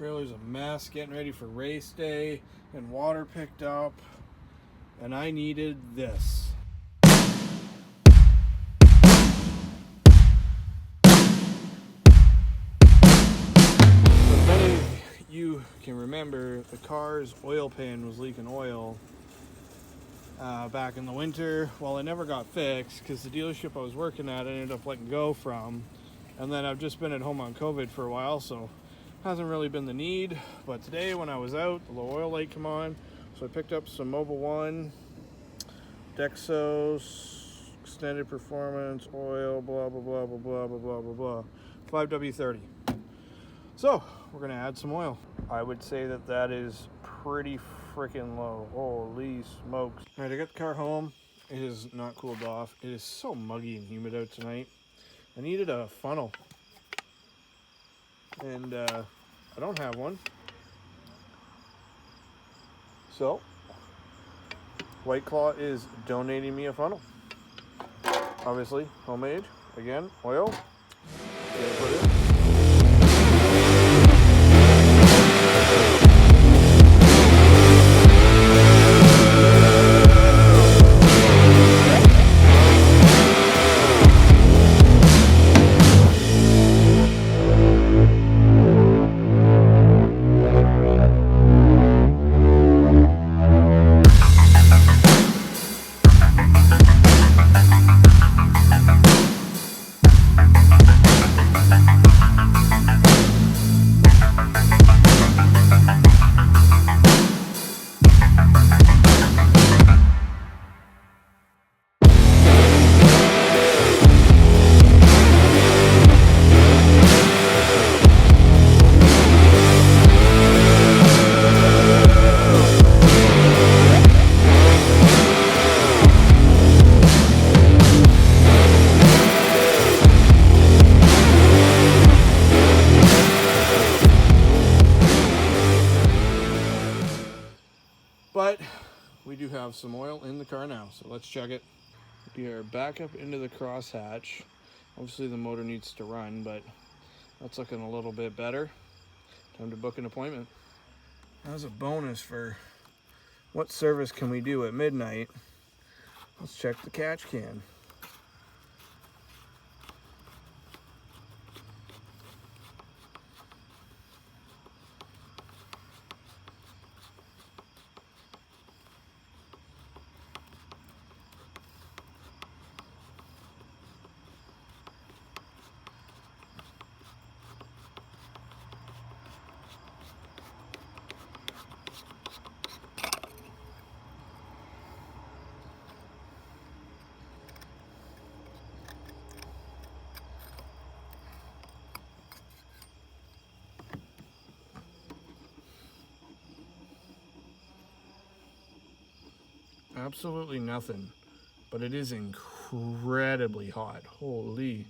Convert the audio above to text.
Trailer's a mess, getting ready for race day, and water picked up, and I needed this. Many of you can remember the car's oil pan was leaking oil back in the winter. Well, it never got fixed because the dealership I was working at I ended up letting go from, and then I've just been at home on COVID for a while, so hasn't really been the need. But today when I was out, the low oil light came on, so I picked up some Mobil 1 Dexos extended performance oil, blah blah blah blah blah blah blah blah 5W30. So we're gonna add some oil. I would say that is pretty freaking low. Holy smokes. All right, I got the car home. It is not cooled off. It is so muggy and humid out tonight. I needed a funnel, and I don't have one. So White Claw is donating me a funnel. Obviously homemade. Again, oil. Gonna put it. But we do have some oil in the car now, so let's check it. We are back up into the crosshatch. Obviously the motor needs to run, but that's looking a little bit better. Time to book an appointment. As a bonus for what service can we do at midnight, let's check the catch can. Absolutely nothing, but it is incredibly hot. Holy.